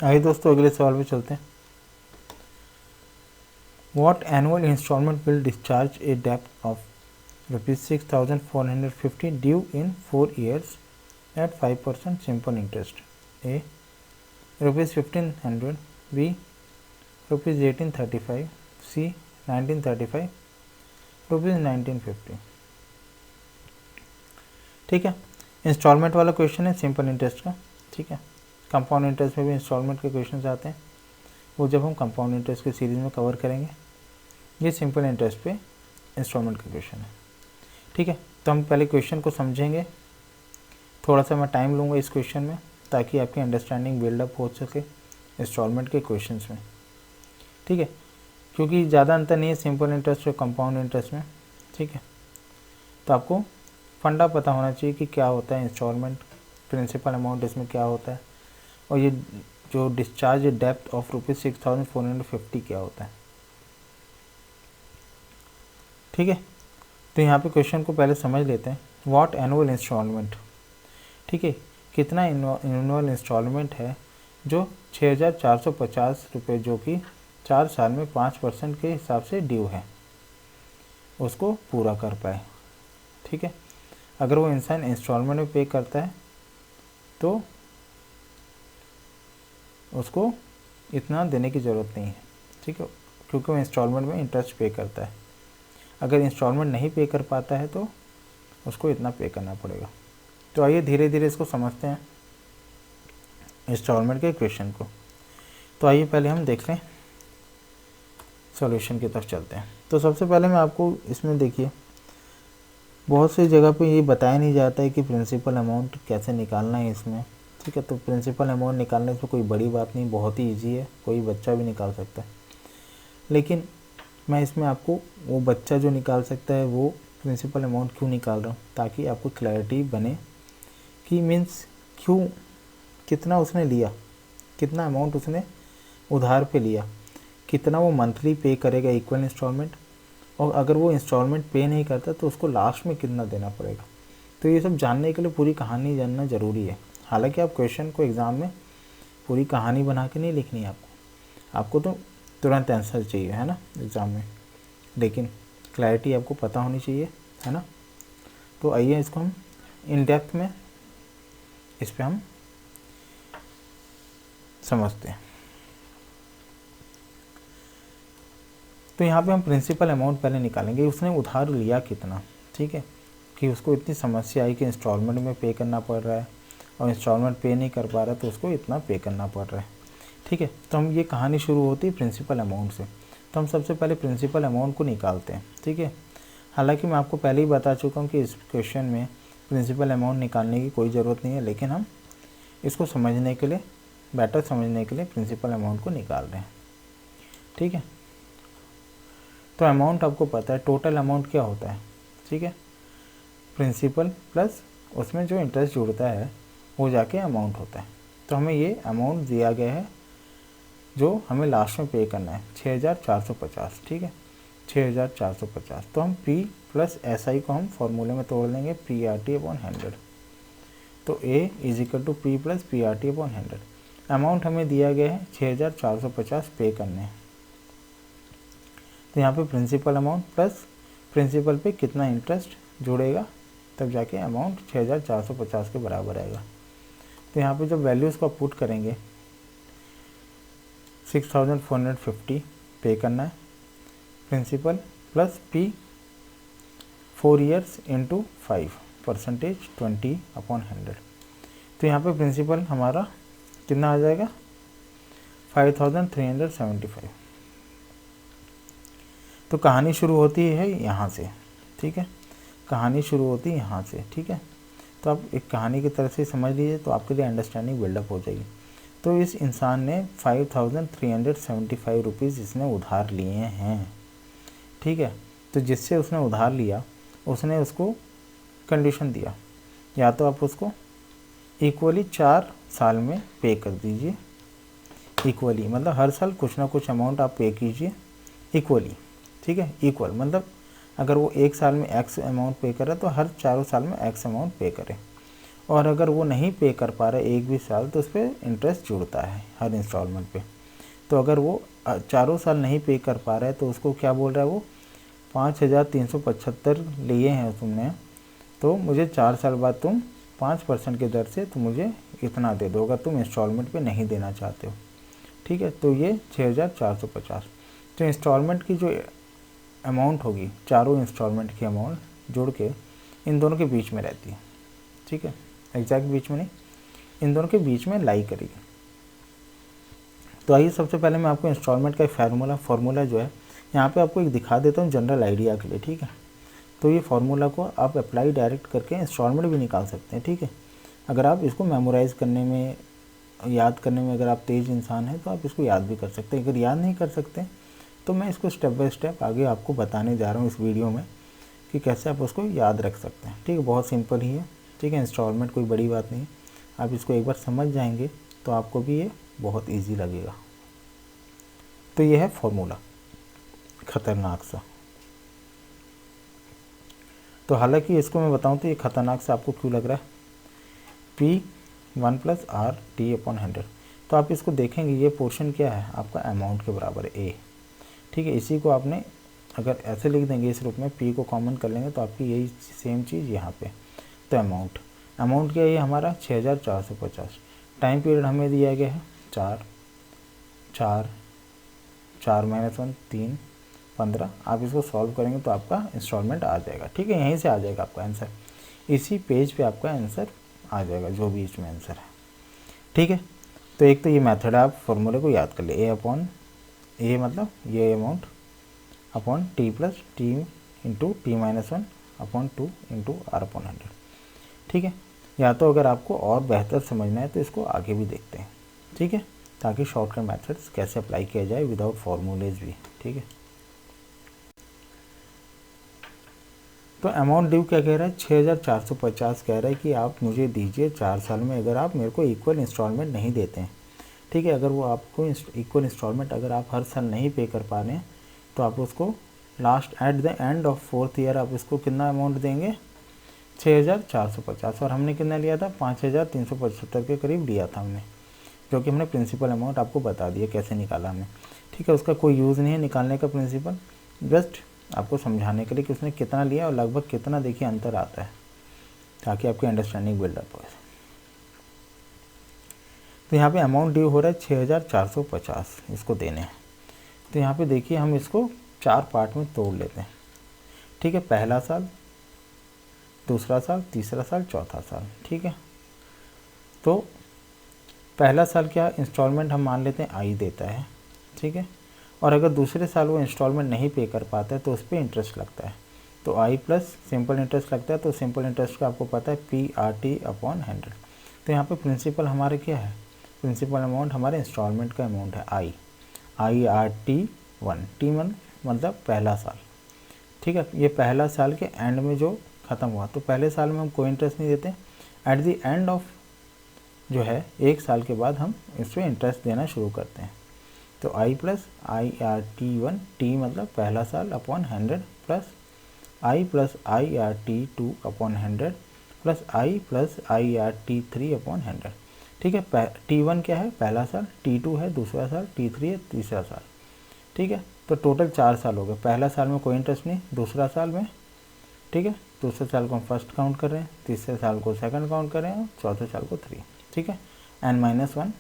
आइए दोस्तों अगले सवाल पे चलते हैं। What annual installment will discharge a debt of ₹6,450 due in 4 years at 5% simple interest? A. ₹1,500, B. ₹1,835, C. ₹1,935, ₹1,950। ठीक है, इंस्टॉलमेंट वाला क्वेश्चन है सिंपल इंटरेस्ट का। ठीक है, कंपाउंड इंटरेस्ट में भी इंस्टॉलमेंट के क्वेश्चन आते हैं, वो जब हम कंपाउंड इंटरेस्ट के सीरीज़ में कवर करेंगे। ये सिंपल इंटरेस्ट पे इंस्टॉलमेंट का क्वेश्चन है। ठीक है, तो हम पहले क्वेश्चन को समझेंगे, थोड़ा सा मैं टाइम लूँगा इस क्वेश्चन में ताकि आपकी अंडरस्टैंडिंग बिल्डअप हो सके इंस्टॉलमेंट के क्वेश्चंस में। ठीक है, क्योंकि ज़्यादा अंतर नहीं है सिंपल इंटरेस्ट और कंपाउंड इंटरेस्ट में। ठीक है, तो आपको फंडा पता होना चाहिए कि क्या होता है इंस्टॉलमेंट, प्रिंसिपल अमाउंट इसमें क्या होता है, और ये जो डिस्चार्ज डेप्थ ऑफ ₹6,450 क्या होता है। ठीक है, तो यहाँ पे क्वेश्चन को पहले समझ लेते हैं। व्हाट एनुअल इंस्टॉलमेंट, ठीक है, कितना एनुअल इंस्टॉलमेंट है जो 6,450 रुपये, जो कि 4 साल में 5% के हिसाब से ड्यू है, उसको पूरा कर पाए। ठीक है, अगर वो इंसान इंस्टॉलमेंट में पे करता है तो उसको इतना देने की ज़रूरत नहीं है। ठीक है, क्योंकि वो इंस्टॉलमेंट में इंटरेस्ट पे करता है। अगर इंस्टॉलमेंट नहीं पे कर पाता है तो उसको इतना पे करना पड़ेगा। तो आइए धीरे धीरे इसको समझते हैं इंस्टॉलमेंट के क्वेश्चन को। तो आइए पहले हम देख लें, सॉल्यूशन की तरफ चलते हैं। तो सबसे पहले मैं आपको इसमें देखिए, बहुत सी जगह पे ये बताया नहीं जाता है कि प्रिंसिपल अमाउंट कैसे निकालना है इसमें। ठीक है, तो प्रिंसिपल अमाउंट निकालने से कोई बड़ी बात नहीं, बहुत ही ईजी है, कोई बच्चा भी निकाल सकता है। लेकिन मैं इसमें आपको वो बच्चा जो निकाल सकता है वो प्रिंसिपल अमाउंट क्यों निकाल रहा हूँ, ताकि आपको क्लैरिटी बने कि मीन्स क्यों, कितना उसने लिया, कितना अमाउंट उसने उधार पे लिया, कितना वो मंथली पे करेगा इक्वल इंस्टॉलमेंट, और अगर वो इंस्टॉलमेंट पे नहीं करता तो उसको लास्ट में कितना देना पड़ेगा। तो ये सब जानने के लिए पूरी कहानी जानना ज़रूरी है। हालांकि आप क्वेश्चन को एग्ज़ाम में पूरी कहानी बना के नहीं लिखनी है आपको तो तुरंत आंसर चाहिए, है ना, एग्ज़ाम में, लेकिन क्लैरिटी आपको पता होनी चाहिए, है ना। तो आइए इसको हम इन डेप्थ में इस पे हम समझते हैं। तो यहाँ पे हम प्रिंसिपल अमाउंट पहले निकालेंगे, उसने उधार लिया कितना। ठीक है, कि उसको इतनी समस्या आई कि इंस्टॉलमेंट में पे करना पड़ रहा है और इंस्टॉलमेंट पे नहीं कर पा रहा तो उसको इतना पे करना पड़ रहा है। ठीक है, तो हम ये कहानी शुरू होती है प्रिंसिपल अमाउंट से। तो हम सबसे पहले प्रिंसिपल अमाउंट को निकालते हैं। ठीक है, हालांकि मैं आपको पहले ही बता चुका हूँ कि इस क्वेश्चन में प्रिंसिपल अमाउंट निकालने की कोई ज़रूरत नहीं है, लेकिन हम इसको समझने के लिए, बेटर समझने के लिए प्रिंसिपल अमाउंट को निकाल रहे हैं। ठीक है, तो अमाउंट आपको पता है, टोटल अमाउंट क्या होता है। ठीक है, प्रिंसिपल प्लस उसमें जो इंटरेस्ट जुड़ता है वो जाके अमाउंट होता है। तो हमें ये अमाउंट दिया गया है जो हमें लास्ट में पे करना है, 6,450। ठीक है, 6,450। तो हम P प्लस SI को हम फॉर्मूले में तोड़ लेंगे, PRT/100। तो A is equal to P plus PRT/100। Amount हमें दिया गया है 6,450 पे करने हैं। तो यहाँ पे प्रिंसिपल अमाउंट प्लस प्रिंसिपल पे कितना इंटरेस्ट जुड़ेगा, तब जाके अमाउंट 6,450 के बराबर आएगा। तो यहाँ पे जब वैल्यूज़ को पुट करेंगे, 6,450 पे करना है, principal plus P 4 years into 5% 20/100। तो यहाँ पे प्रिंसिपल हमारा कितना आ जाएगा, 5,375। तो कहानी शुरू होती है यहाँ से। ठीक है, कहानी शुरू होती है यहाँ से। ठीक है, तो आप एक कहानी की तरह से समझ लीजिए तो आपके लिए अंडरस्टैंडिंग बिल्डअप हो जाएगी। तो इस इंसान ने 5,375 रुपीज़ इसने उधार लिए हैं। ठीक है, तो जिससे उसने उधार लिया उसने उसको कंडीशन दिया, या तो आप उसको इक्वली 4 साल में पे कर दीजिए। इक्वली मतलब हर साल कुछ ना कुछ अमाउंट आप पे कीजिए इक्वली। ठीक है, इक्वल मतलब अगर वो 1 साल में X अमाउंट पे करे तो हर 4 साल में X अमाउंट पे करे। और अगर वो नहीं पे कर पा रहा है एक भी साल तो उस पर इंटरेस्ट जुड़ता है हर इंस्टॉलमेंट पे। तो अगर वो चारों साल नहीं पे कर पा रहा है तो उसको क्या बोल रहा है, वो 5,375 लिए हैं तुमने, तो मुझे 4 साल बाद तुम 5% की दर से तुम मुझे इतना दे दो अगर तुम इंस्टॉलमेंट पे नहीं देना चाहते हो। ठीक है, तो ये 6,450। तो इंस्टॉलमेंट की जो अमाउंट होगी, चारों इंस्टॉलमेंट की अमाउंट जुड़ के इन दोनों के बीच में रहती है। ठीक है, एग्जैक्ट बीच में नहीं, इन दोनों के बीच में लाई करेगी। तो आइए सबसे पहले मैं आपको इंस्टॉलमेंट का एक फार्मूला जो है यहाँ पे आपको एक दिखा देता हूँ जनरल आइडिया के लिए। ठीक है, तो ये फार्मूला को आप अप्लाई डायरेक्ट करके इंस्टॉलमेंट भी निकाल सकते हैं। ठीक है, अगर आप इसको मेमोराइज़ करने में, याद करने में अगर आप तेज़ इंसान हैं तो आप इसको याद भी कर सकते हैं। अगर याद नहीं कर सकते तो मैं इसको स्टेप बाय स्टेप आगे आपको बताने जा रहा हूँ इस वीडियो में कि कैसे आप उसको याद रख सकते हैं। ठीक है, बहुत सिंपल ही है। ठीक है, इंस्टॉलमेंट कोई बड़ी बात नहीं, आप इसको एक बार समझ जाएंगे तो आपको भी ये बहुत ईजी लगेगा। तो ये है फॉर्मूला, खतरनाक सा। तो हालांकि इसको मैं बताऊं तो ये खतरनाक सा आपको क्यों लग रहा है, P1 + RT/100। तो आप इसको देखेंगे ये पोर्शन क्या है आपका, अमाउंट के बराबर है A। ठीक है, इसी को आपने अगर ऐसे लिख देंगे इस रूप में, P को कॉमन कर लेंगे तो आपकी यही सेम चीज़ यहाँ पे। तो अमाउंट क्या है, ये हमारा 6,450। टाइम पीरियड हमें दिया गया है 4 4 4 - 1 3 15। आप इसको सॉल्व करेंगे तो आपका इंस्टॉलमेंट आ जाएगा। ठीक है, यहीं से आ जाएगा आपका आंसर, इसी पेज पे आपका आंसर आ जाएगा जो भी इसमें आंसर है। ठीक है, तो एक तो ये मेथड है, आप फॉर्मूले को याद कर ले, A मतलब ये amount upon T + T × T-1/2 × R/100। ठीक है, या तो अगर आपको और बेहतर समझना है तो इसको आगे भी देखते हैं। ठीक है, ताकि शॉर्टकट मेथड्स कैसे अप्लाई किया जाए विदाउट फॉर्मूलेज भी। ठीक है, तो अमाउंट ड्यू क्या कह रहा है, 6,450 कह रहा है कि आप मुझे दीजिए 4 साल में अगर आप मेरे को इक्वल इंस्टॉलमेंट नहीं देते हैं। ठीक है, अगर वो आपको इक्वल इंस्टॉलमेंट अगर आप हर साल नहीं पे कर पा रहे हैं तो आप उसको last at the end of 4th year आप इसको कितना अमाउंट देंगे, 6,450। और हमने कितना लिया था, 5,375 के करीब लिया था हमने, जो कि हमने प्रिंसिपल अमाउंट आपको बता दिया कैसे निकाला हमने। ठीक है, उसका कोई यूज़ नहीं है निकालने का प्रिंसिपल, जस्ट आपको समझाने के लिए कि उसने कितना लिया और लगभग कितना देखिए अंतर आता है, ताकि आपकी अंडरस्टैंडिंग बिल्डअप हो। तो यहाँ पे अमाउंट ड्यू हो रहा है 6,450, इसको देने हैं। तो यहाँ पे देखिए हम इसको 4 पार्ट में तोड़ लेते हैं। ठीक है, पहला साल, दूसरा साल, तीसरा साल, चौथा साल। ठीक है, तो पहला साल क्या इंस्टॉलमेंट हम मान लेते हैं I देता है। ठीक है, और अगर दूसरे साल वो इंस्टॉलमेंट नहीं पे कर पाता है तो उस पर इंटरेस्ट लगता है, तो I + सिंपल इंटरेस्ट लगता है। तो सिंपल इंटरेस्ट का आपको पता है PRT/100। तो यहाँ पे प्रिंसिपल हमारे क्या है, प्रिंसिपल अमाउंट हमारे इंस्टॉलमेंट का अमाउंट है IRT1। T1 मतलब पहला साल। ठीक है, ये पहला साल के एंड में जो ख़त्म हुआ, तो पहले साल में हम कोई इंटरेस्ट नहीं देते, एट द एंड ऑफ जो है एक साल के बाद हम इस पर इंटरेस्ट देना शुरू करते हैं। तो I + IRT1, T मतलब पहला साल upon 100 plus I + IRT2/100 plus I + IRT3/100। ठीक है, T1 क्या है पहला साल, T2 है दूसरा साल, T3 है तीसरा साल। ठीक है, तो टोटल 4 साल हो गए। पहला साल में कोई इंटरेस्ट नहीं, दूसरा साल में, ठीक है, दूसरे साल को हम फर्स्ट काउंट कर रहे हैं, तीसरे साल को सेकंड काउंट कर रहे हैं और चौथे साल को 3। ठीक है, N-1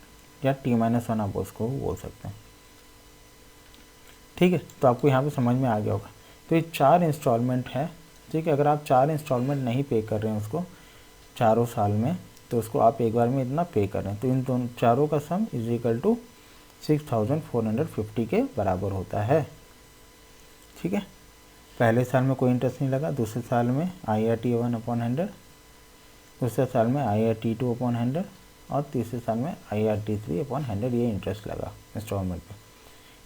या T-1 आप उसको बोल सकते हैं। ठीक है, तो आपको यहाँ पे समझ में आ गया होगा। तो ये 4 इंस्टॉलमेंट है। ठीक है, अगर आप 4 इंस्टॉलमेंट नहीं पे कर रहे हैं उसको चारों साल में, तो उसको आप एक बार में इतना पे कर रहे हैं, तो इन दोनों चारों का सम = 6,450 के बराबर होता है। ठीक है, पहले साल में कोई इंटरेस्ट नहीं लगा, दूसरे साल में IRT1/100, दूसरे साल में IRT2/100 और तीसरे साल में IRT3/100 ये इंटरेस्ट लगा इंस्टॉलमेंट पे।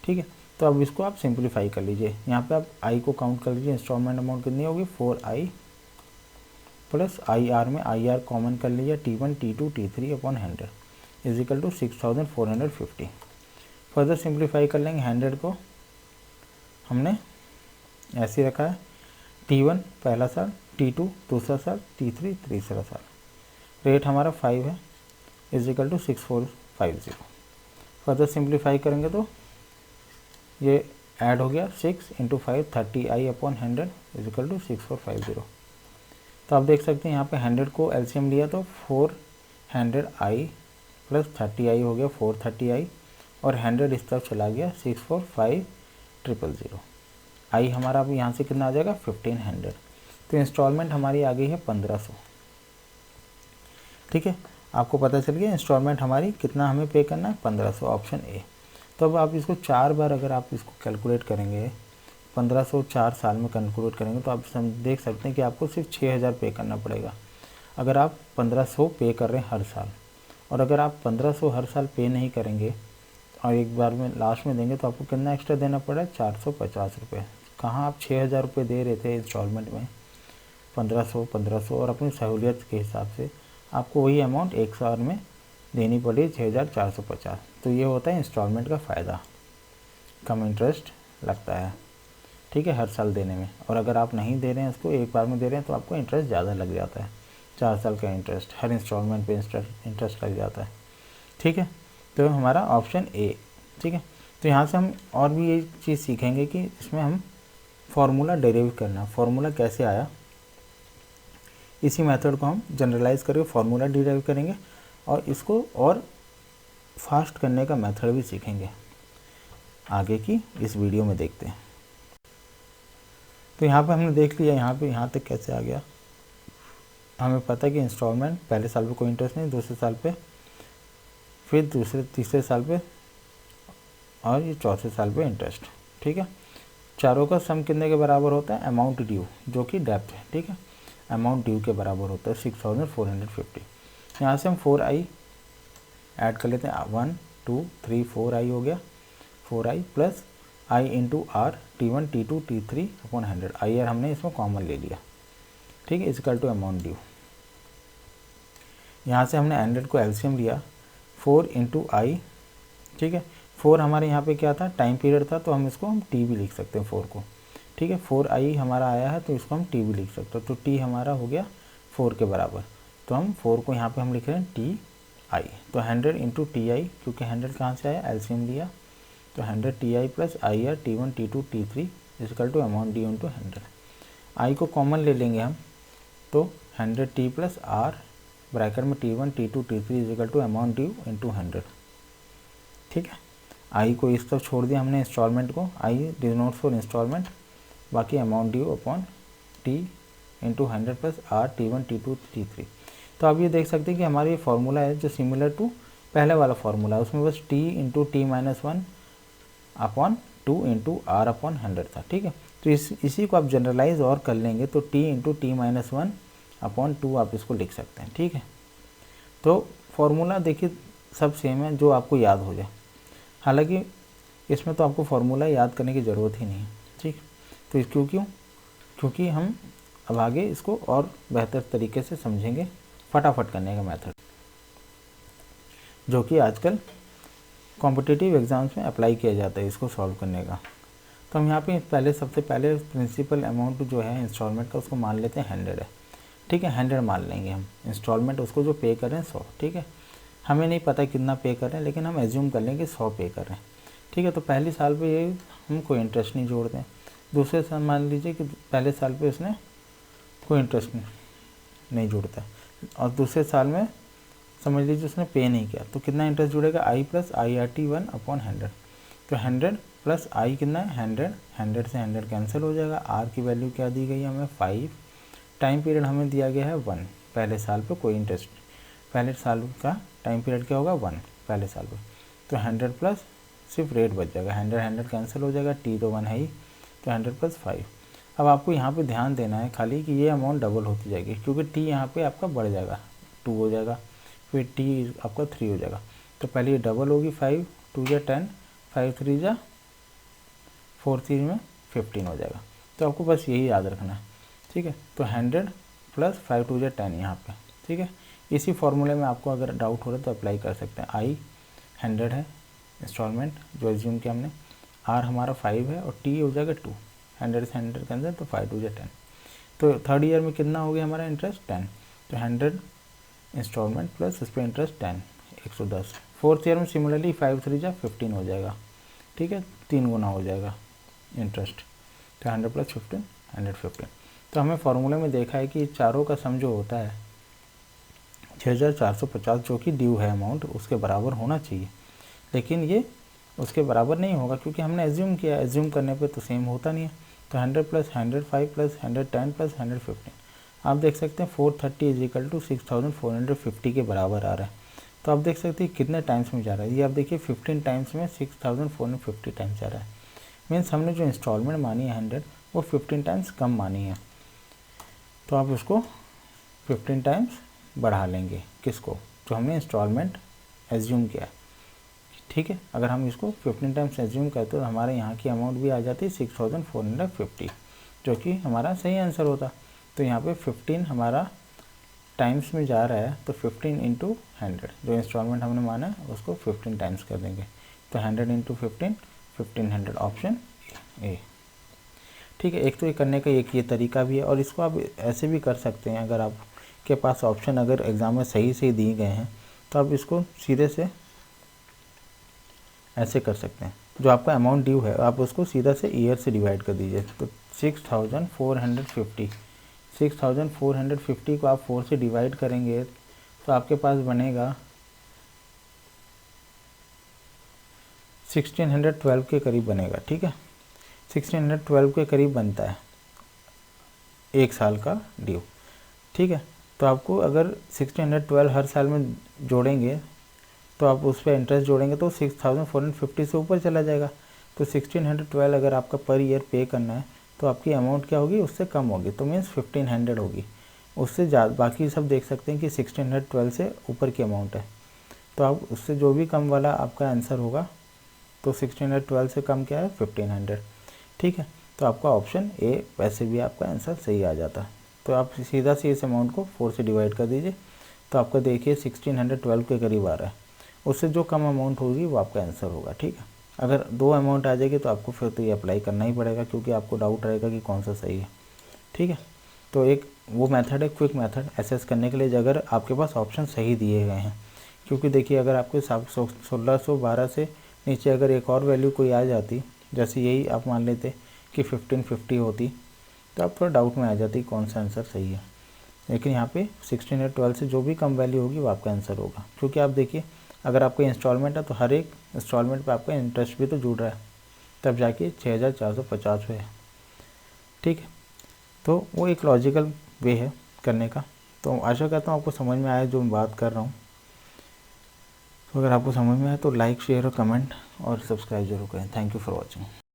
ठीक है, तो अब इसको आप सिंप्लीफाई कर लीजिए। यहाँ पे आप I को काउंट कर लीजिए, इंस्टॉलमेंट अमाउंट कितनी होगी 4I प्लस IR में IR कॉमन कर लीजिए, T1 T2 T3/100 = 6,450। Further simplify कर लेंगे, 100 को हमने ऐसे रखा है, T1 पहला साल, T2 दूसरा साल, T3 तीसरा साल। रेट हमारा 5 है is equal to 6450। Further simplify करेंगे तो ये ऐड हो गया 6 into 5 30i upon 100 is equal to 6450। तो आप देख सकते हैं यहाँ पे 100 को एलसीएम लिया तो 400i प्लस 30i हो गया 430i, और 100 इस तरफ चला गया 645000। आई हमारा अब यहाँ से कितना आ जाएगा 1500। तो इंस्टॉलमेंट हमारी आ गई है 1500। ठीक है, आपको पता चल गया इंस्टॉलमेंट हमारी कितना हमें पे करना है 1500, ऑप्शन ए। तो अब आप इसको 4 बार अगर आप इसको कैलकुलेट करेंगे 1500 4 साल में कैलकुलेट करेंगे तो आप देख सकते हैं कि आपको सिर्फ 6000 पे करना पड़ेगा अगर आप 1500 पे कर रहे हैं हर साल। और अगर आप 1500 हर साल पे नहीं करेंगे और एक बार में लास्ट में देंगे तो आपको कितना एक्स्ट्रा देना पड़ा है 450 रुपये। कहाँ आप 6000 रुपये दे रहे थे इंस्टॉलमेंट में 1500 और अपनी सहूलियत के हिसाब से आपको वही अमाउंट एक साल में देनी पड़ी 6450। तो ये होता है इंस्टॉलमेंट का फ़ायदा, कम इंटरेस्ट लगता है। ठीक है, हर साल देने में। और अगर आप नहीं दे रहे हैं उसको एक बार में दे रहे हैं तो आपको इंटरेस्ट ज़्यादा लग जाता है, 4 साल का इंटरेस्ट, हर इंस्टॉलमेंट पे इंटरेस्ट लग जाता है। ठीक है, तो हमारा ऑप्शन ए। ठीक है, तो यहाँ से हम और भी ये चीज़ सीखेंगे कि इसमें हम फार्मूला डेरिव करना, फार्मूला कैसे आया, इसी मेथड को हम जनरलाइज करके फार्मूला डिराइव करेंगे और इसको और फास्ट करने का मेथड भी सीखेंगे आगे की इस वीडियो में देखते हैं। तो यहाँ पे हमने देख लिया यहाँ तक कैसे आ गया। हमें पता है कि इंस्टॉलमेंट पहले साल पे कोई इंटरेस्ट नहीं, दूसरे साल पे, फिर तीसरे साल पे और ये चौथे साल पे इंटरेस्ट। ठीक है, चारों का सम कितने के बराबर होता है अमाउंट ड्यू, जो कि डेप्थ है। ठीक है, अमाउंट ड्यू के बराबर होता है 6450। यहाँ से हम 4i ऐड कर लेते हैं, 1 2 3 4i हो गया, 4i plus i into R T1 T2 T3 upon 100। I R हमने इसमें कॉमन ले लिया। ठीक है, इक्वल टू अमाउंट ड्यू। यहाँ से हमने 100 को एलसीएम लिया 4 इंटू आई। ठीक है, 4 हमारे यहाँ पे क्या था टाइम पीरियड था, तो हम इसको हम टी भी लिख सकते हैं 4 को। ठीक है, 4i हमारा आया है तो इसको हम टी भी लिख सकते हैं, तो टी हमारा हो गया 4 के बराबर। तो हम 4 को यहाँ पे हम लिख रहे हैं टी आई। तो 100 इंटू टी आई, क्योंकि 100 कहाँ से आया एलसीएम लिया, तो 100 T I plus I R T1 T2 T3 equal to amount due into 100। I को कॉमन ले लेंगे हम, तो 100 टी प्लस आर ब्रैकेट में T1 T2 T3 equal to amount due into 100। ठीक है, आई को इस तरफ छोड़ दिया हमने इंस्टॉलमेंट को, आई डिनोट्स फॉर इंस्टॉलमेंट, बाकी amount due upon T into 100 plus R T1 T2 T3। तो आप ये देख सकते हैं कि हमारा ये फार्मूला है जो सिमिलर टू पहले वाला फार्मूला है, उसमें बस T into T minus 1 upon 2 into R upon 100 था। ठीक है, तो इसी को आप जनरलाइज और कर लेंगे तो T into T minus 1 upon 2 आप इसको लिख सकते हैं। ठीक है, तो फार्मूला देखिए सब सेम है, जो आपको याद हो जाए। हालांकि इसमें तो आपको फार्मूला याद करने की ज़रूरत ही नहीं है। ठीक, तो क्यों क्योंकि हम अब आगे इसको और बेहतर तरीके से समझेंगे, फटाफट करने का मेथड, जो कि आजकल कॉम्पिटिटिव एग्ज़ाम्स में अप्लाई किया जाता है इसको सॉल्व करने का। तो हम यहाँ पे सबसे पहले प्रिंसिपल अमाउंट जो है इंस्टॉलमेंट का उसको मान लेते हैं 100 है। ठीक है, 100 मान लेंगे हम इंस्टॉलमेंट, उसको जो पे कर रहे हैं 100। ठीक है, हमें नहीं पता कितना पे कर रहे हैं, लेकिन हम एज्यूम कर लेंगे 100 पे कर रहे हैं। ठीक है, तो पहले साल पे ये हम कोई इंटरेस्ट नहीं जोड़ते हैं। दूसरे साल मान लीजिए कि पहले साल पे उसने कोई इंटरेस्ट नहीं जोड़ता है, और दूसरे साल में समझ लीजिए उसने पे नहीं किया, तो कितना इंटरेस्ट जुड़ेगा I plus I R T 1 upon 100। तो 100 प्लस आई कितना है 100, 100 से 100 कैंसिल हो जाएगा। आर की वैल्यू क्या दी गई है हमें 5, टाइम पीरियड हमें दिया गया है 1। पहले साल पे कोई इंटरेस्ट, पहले साल का टाइम पीरियड क्या होगा 1 पहले साल पे। तो 100 प्लस सिर्फ रेट बच जाएगा, 100 कैंसिल हो जाएगा, टी तो 1 है ही, तो 100 प्लस 5। अब आपको यहाँ पे ध्यान देना है खाली कि ये अमाउंट डबल होती जाएगी, क्योंकि टी यहाँ पे आपका बढ़ जाएगा, 2 हो जाएगा, फिर टी आपका 3 हो जाएगा। तो पहले ये डबल होगी, 5 2 या 10, 5 3 जा 4 3 में 15 हो जाएगा। तो आपको बस यही याद रखना है। ठीक है, तो 100 प्लस 5 2 या 10 यहाँ पे। ठीक है, इसी फॉर्मूले में आपको अगर डाउट हो रहा है तो अप्लाई कर सकते हैं। आई 100 है इंस्टॉलमेंट जो एज्यूम किया हमने, आर हमारा 5 है, और टी हो जाएगा 2, 100 से 100 के अंदर, तो 5 2 या 10। तो थर्ड ईयर में कितना हो गया हमारा इंटरेस्ट 10। तो 100 इंस्टॉलमेंट प्लस इस पर इंटरेस्ट 10, 110। फोर्थ ईयर में सिमिलरली 5 3 जा 15 हो जाएगा, ठीक है, 3 गुना हो जाएगा इंटरेस्ट। तो 100 प्लस 15, 115। तो हमें फार्मूले में देखा है कि चारों का सम जो होता है 6450 जो कि ड्यू है अमाउंट, उसके बराबर होना चाहिए, लेकिन ये उसके बराबर नहीं होगा क्योंकि हमने एज्यूम किया, एज्यूम करने पे तो सेम होता नहीं है। तो 100 प्लस 105 प्लस 110 प्लस 115, आप देख सकते हैं 430 इज इक्वल टू 6450 के बराबर आ रहा है। तो आप देख सकते हैं कितने टाइम्स में जा रहा है, ये आप देखिए 15 टाइम्स में 6450 टाइम्स जा रहा है। मीन्स हमने जो इंस्टॉलमेंट मानी है 100, वो 15 टाइम्स कम मानी है, तो आप उसको 15 टाइम्स बढ़ा लेंगे, किसको, जो हमने इंस्टॉलमेंट एज्यूम किया है, ठीक है। अगर हम इसको 15 टाइम्स एज्यूम करते तो हमारे यहाँ की अमाउंट भी आ जाती 6450, जो कि हमारा सही आंसर होता। तो यहाँ पे 15 हमारा टाइम्स में जा रहा है, तो 15 इंटू 100 जो इंस्टॉलमेंट हमने माना है उसको 15 टाइम्स कर देंगे। तो 100 इंटू 15, 1500, ऑप्शन ए, ठीक है। एक तो ये करने का एक ये तरीका भी है, और इसको आप ऐसे भी कर सकते हैं, अगर आपके पास ऑप्शन अगर एग्ज़ाम में सही दिए गए हैं तो आप इसको सीधे से ऐसे कर सकते हैं, जो आपका अमाउंट ड्यू है आप उसको सीधा से ईयर से डिवाइड कर दीजिए। तो 6450 को आप 4 से डिवाइड करेंगे तो आपके पास बनेगा 1612 के करीब बनेगा, ठीक है, 1612 के करीब बनता है एक साल का ड्यू, ठीक है। तो आपको अगर 1612 हर साल में जोड़ेंगे तो आप उस पर इंटरेस्ट जोड़ेंगे तो 6450 से ऊपर चला जाएगा। तो 1612 अगर आपका पर ईयर पे करना है तो आपकी अमाउंट क्या होगी, उससे कम होगी, तो मीन्स 1500 होगी। उससे ज़्यादा बाकी सब देख सकते हैं कि 1612 से ऊपर की अमाउंट है, तो आप उससे जो भी कम वाला आपका आंसर होगा, तो 1612 से कम क्या है 1500, ठीक है। तो आपका ऑप्शन ए वैसे भी आपका आंसर सही आ जाता। तो आप सीधा से इस अमाउंट को 4 से डिवाइड कर दीजिए, तो आपका देखिए 1612 के करीब आ रहा है, उससे जो कम अमाउंट होगी वो आपका आंसर होगा, ठीक है। अगर 2 अमाउंट आ जाएगी तो आपको फिर तो ये अप्लाई करना ही पड़ेगा, क्योंकि आपको डाउट रहेगा कि कौन सा सही है, ठीक है। तो एक वो मेथड है क्विक मेथड एसेस करने के लिए, अगर आपके पास ऑप्शन सही दिए गए हैं, क्योंकि देखिए अगर आपके 1612 से नीचे अगर एक और वैल्यू कोई आ जाती, जैसे यही आप मान लेते कि 1550 होती, तो आप थोड़ा डाउट में आ जाती कौन सा आंसर सही है। लेकिन यहाँ पे 1612 से जो भी कम वैल्यू होगी वो आपका आंसर होगा, क्योंकि आप देखिए अगर आपका इंस्टॉलमेंट है तो हर एक इंस्टॉलमेंट पे आपका इंटरेस्ट भी तो जुड़ रहा है, तब जाके 6450 है, ठीक है। तो वो एक लॉजिकल वे है करने का। तो आशा करता हूँ आपको समझ में आया जो मैं बात कर रहा हूँ। तो अगर आपको समझ में आए तो लाइक, शेयर और कमेंट और सब्सक्राइब जरूर करें। Thank you for watching.